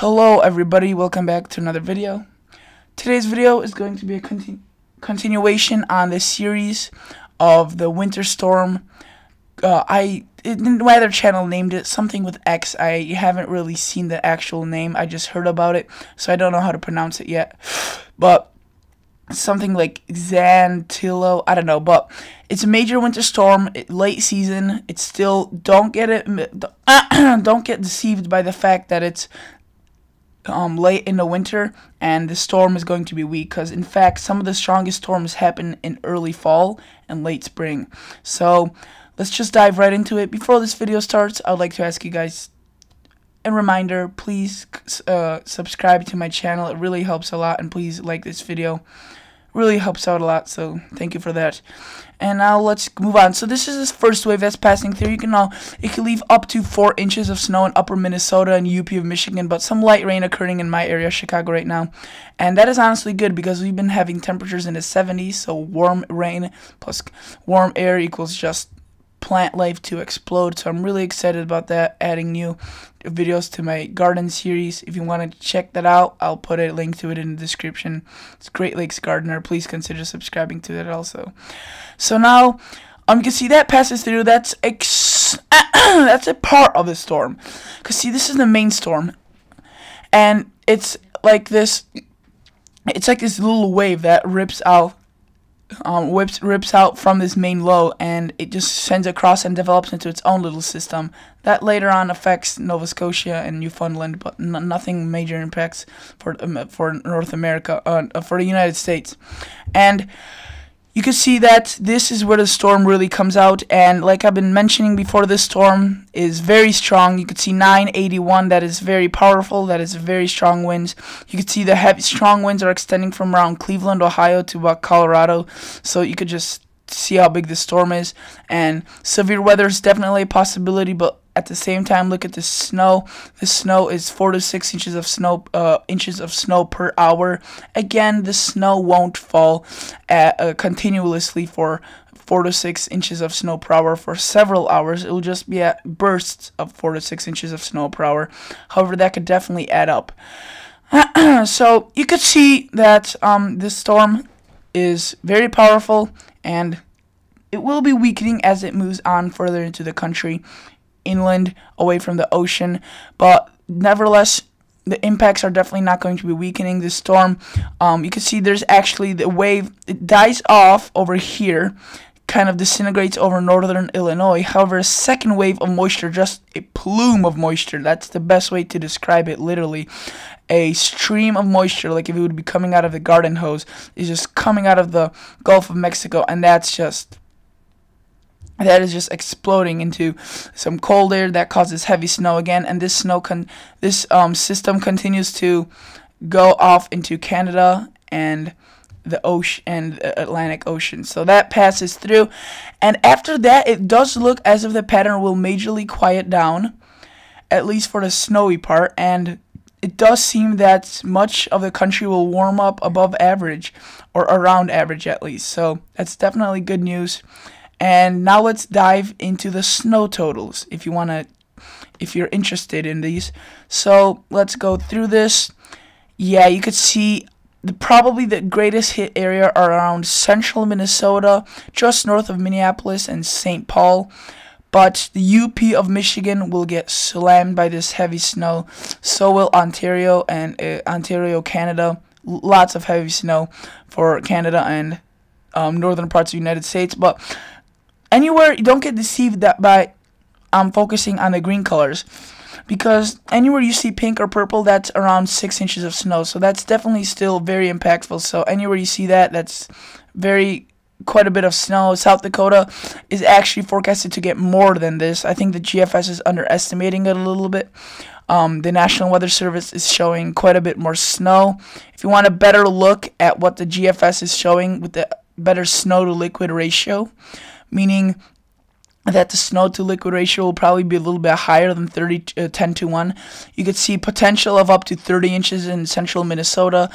Hello everybody, welcome back to another video. Today's video is going to be a continuation on the series of the winter storm. My other channel named it something with X. I haven't really seen the actual name, I just heard about it, so I don't know how to pronounce it yet. But something like Xantillo, I don't know, but it's a major winter storm, late season. It's still, don't get deceived by the fact that it's late in the winter and the storm is going to be weak, because in fact some of the strongest storms happen in early fall and late spring. So let's just dive right into it. Before this video starts, I would like to ask you guys a reminder, please subscribe to my channel. It really helps a lot, and please like this video. Really helps out a lot, so thank you for that. And now let's move on. So this is this first wave that's passing through. It can leave up to 4 inches of snow in upper Minnesota and UP of Michigan, but some light rain occurring in my area, Chicago, right now. And that is honestly good because we've been having temperatures in the 70s, so warm rain plus warm air equals just plant life to explode. So I'm really excited about that, adding new videos to my garden series. If you want to check that out, I'll put a link to it in the description. It's Great Lakes Gardener. Please consider subscribing to that also. So now you can see that passes through. That's that's a part of the storm, because see, this is the main storm, and it's like this little wave that rips out from this main low, and it just sends across and develops into its own little system that later on affects Nova Scotia and Newfoundland, but nothing major impacts for North America, for the United States. And you can see that this is where the storm really comes out, and like I've been mentioning before, this storm is very strong. You can see 981, that is very powerful, that is very strong winds. You can see the heavy strong winds are extending from around Cleveland, Ohio to about Colorado, so you could just see how big this storm is. And severe weather is definitely a possibility, but at the same time, look at the snow. The snow is 4 to 6 inches of snow per hour. Again, the snow won't fall continuously for 4 to 6 inches of snow per hour for several hours. It will just be at bursts of 4 to 6 inches of snow per hour. However, that could definitely add up. So you could see that this storm is very powerful, and it will be weakening as it moves on further into the country, inland, away from the ocean. But nevertheless, the impacts are definitely not going to be weakening. The storm, you can see there's actually the wave, it dies off over here, kind of disintegrates over northern Illinois. However, a second wave of moisture, just a plume of moisture, that's the best way to describe it, literally. A stream of moisture, like if it would be coming out of the garden hose, is just coming out of the Gulf of Mexico, and that is just exploding into some cold air that causes heavy snow again. And this system continues to go off into Canada and the ocean and the Atlantic Ocean. So that passes through, and after that, it does look as if the pattern will majorly quiet down, at least for the snowy part, and it does seem that much of the country will warm up above average, or around average at least. So that's definitely good news. And now let's dive into the snow totals if you're interested in these. So let's go through this. Yeah, you could see probably the greatest hit area are around central Minnesota, just north of Minneapolis and St. Paul. But the UP of Michigan will get slammed by this heavy snow. So will Ontario and Ontario, Canada. Lots of heavy snow for Canada and northern parts of the United States. But anywhere, you don't get deceived by focusing on the green colors, because anywhere you see pink or purple, that's around 6 inches of snow. So that's definitely still very impactful. So anywhere you see that, that's quite a bit of snow. South Dakota is actually forecasted to get more than this. I think the GFS is underestimating it a little bit. The National Weather Service is showing quite a bit more snow. If you want a better look at what the GFS is showing with the better snow to liquid ratio, meaning that the snow to liquid ratio will probably be a little bit higher than 10 to 1. You could see potential of up to 30 inches in central Minnesota,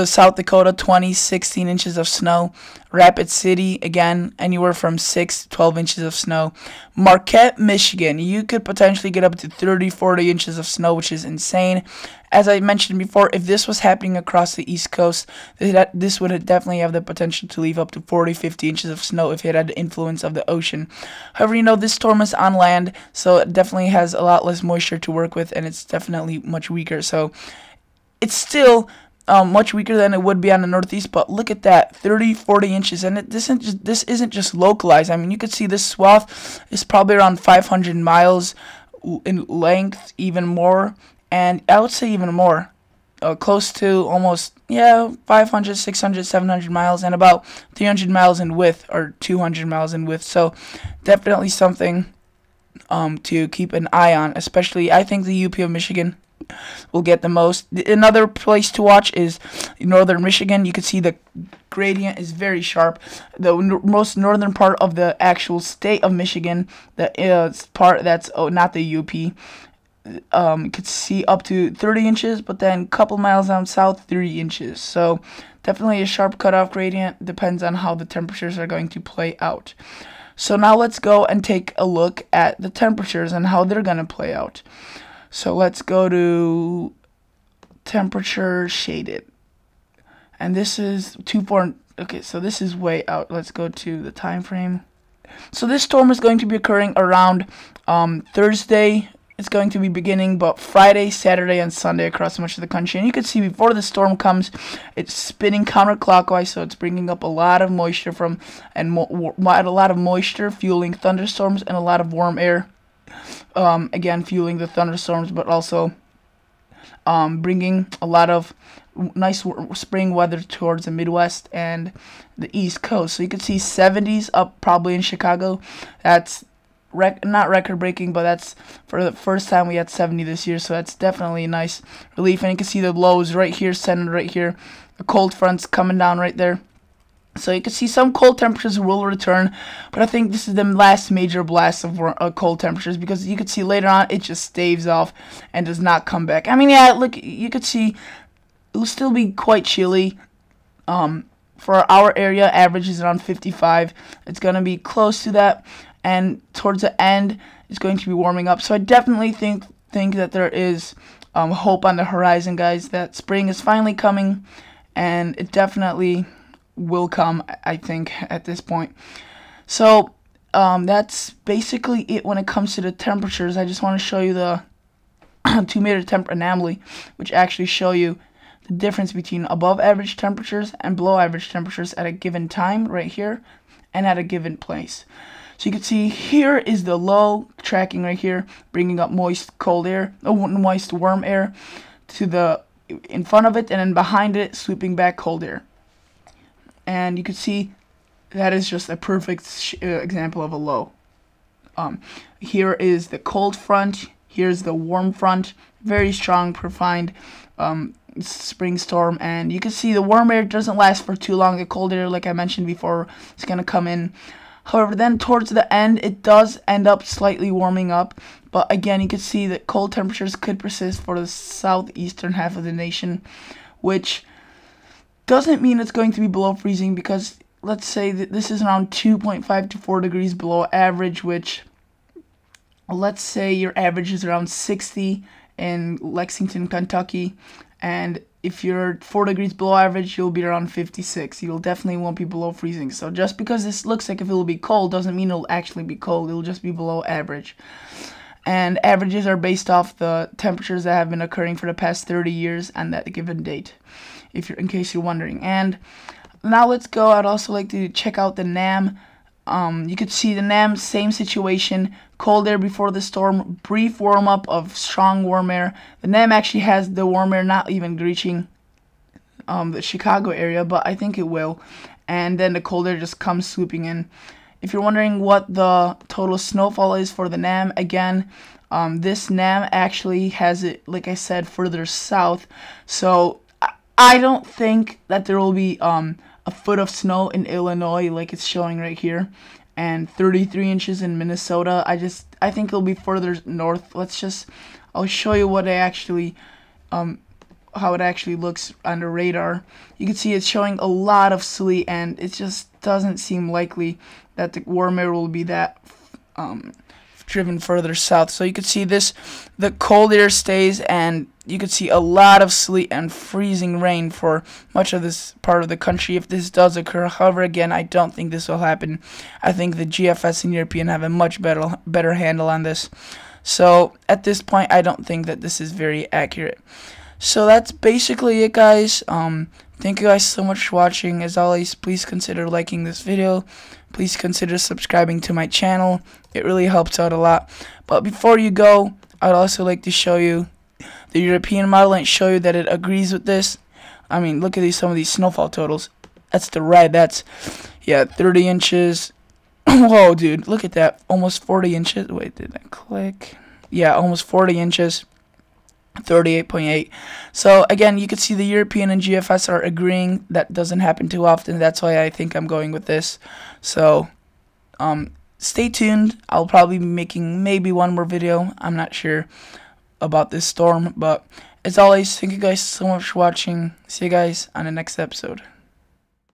South Dakota, 16 inches of snow. Rapid City, again, anywhere from 6 to 12 inches of snow. Marquette, Michigan, you could potentially get up to 30, 40 inches of snow, which is insane. As I mentioned before, if this was happening across the East Coast, this would definitely have the potential to leave up to 40, 50 inches of snow if it had the influence of the ocean. However, this storm is on land, so it definitely has a lot less moisture to work with, and it's definitely much weaker. So it's still much weaker than it would be on the Northeast, but look at that, 30, 40 inches, and this isn't just localized. I mean, you could see this swath is probably around 500 miles in length, even more, and I would say even more, close to almost, 500, 600, 700 miles, and about 300 miles in width, or 200 miles in width, so definitely something to keep an eye on, especially, I think the UP of Michigan will get the most. Another place to watch is northern Michigan. You can see the gradient is very sharp. The most northern part of the actual state of Michigan, the part that's not the UP, you could see up to 30 inches, but then a couple miles down south, 3 inches. So definitely a sharp cutoff gradient. Depends on how the temperatures are going to play out. So now let's go and take a look at the temperatures and how they're going to play out. So let's go to temperature shaded. And this is 24. Okay, so this is way out. Let's go to the time frame. So this storm is going to be occurring around Thursday. It's going to be beginning, but Friday, Saturday, and Sunday across much of the country. And you can see before the storm comes, it's spinning counterclockwise, so it's bringing up a lot of moisture a lot of moisture fueling thunderstorms and a lot of warm air. Again, fueling the thunderstorms, but also bringing a lot of nice spring weather towards the Midwest and the East Coast. So you can see 70s up probably in Chicago. That's not record breaking, but that's for the first time we had 70 this year, so that's definitely a nice relief. And you can see the lows right here, centered right here. The cold fronts coming down right there. So you can see some cold temperatures will return, but I think this is the last major blast of cold temperatures, because you could see later on it just staves off and does not come back. I mean, yeah, look, you could see it will still be quite chilly. For our area, average is around 55. It's going to be close to that, and towards the end, it's going to be warming up. So I definitely think that there is hope on the horizon, guys, that spring is finally coming, and it definitely will come, I think, at this point. So that's basically it when it comes to the temperatures. I just want to show you the 2-meter temp anomaly, which actually show you the difference between above average temperatures and below average temperatures at a given time right here and at a given place. So you can see here is the low tracking right here, bringing up moist cold air, moist warm air to the in front of it, and then behind it sweeping back cold air. And you can see that is just a perfect example of a low. Here is the cold front. Here's the warm front. Very strong, profound spring storm. And you can see the warm air doesn't last for too long. The cold air, like I mentioned before, is going to come in. However, then towards the end, it does end up slightly warming up. But again, you can see that cold temperatures could persist for the southeastern half of the nation, which doesn't mean it's going to be below freezing, because let's say that this is around 2.5 to 4 degrees below average, which let's say your average is around 60 in Lexington, Kentucky, and if you're 4 degrees below average, you'll be around 56. You'll definitely won't be below freezing. So just because this looks like if it'll be cold doesn't mean it'll actually be cold. It'll just be below average. And averages are based off the temperatures that have been occurring for the past 30 years on that given date, in case you're wondering. And now let's go. I'd also like to check out the NAM. You could see the NAM, same situation, cold air before the storm, brief warm up of strong warm air. The NAM actually has the warm air not even reaching the Chicago area, but I think it will. And then the cold air just comes swooping in. If you're wondering what the total snowfall is for the NAM, again, this NAM actually has it, like I said, further south. So I don't think that there will be a foot of snow in Illinois like it's showing right here, and 33 inches in Minnesota. I think it'll be further north. I'll show you what how it actually looks on the radar. You can see it's showing a lot of sleet, and it's just doesn't seem likely that the warm air will be that driven further south. So you could see this, the cold air stays, and you could see a lot of sleet and freezing rain for much of this part of the country if this does occur. However, again, I don't think this will happen. I think the GFS and European have a much better handle on this. So at this point, I don't think that this is very accurate. So that's basically it, guys. Thank you guys so much for watching. As always, please consider liking this video. Please consider subscribing to my channel. It really helps out a lot. But before you go, I'd also like to show you the European model and show you that it agrees with this. I mean, look at some of these snowfall totals. That's the red. That's, yeah, 30 inches. Whoa, dude, look at that. Almost 40 inches. Wait, did that click? Yeah, almost 40 inches. 38.8. So again, you can see the European and GFS are agreeing. That doesn't happen too often. That's why I think I'm going with this. So stay tuned. I'll probably be making maybe one more video. I'm not sure about this storm, but as always, thank you guys so much for watching. See you guys on the next episode.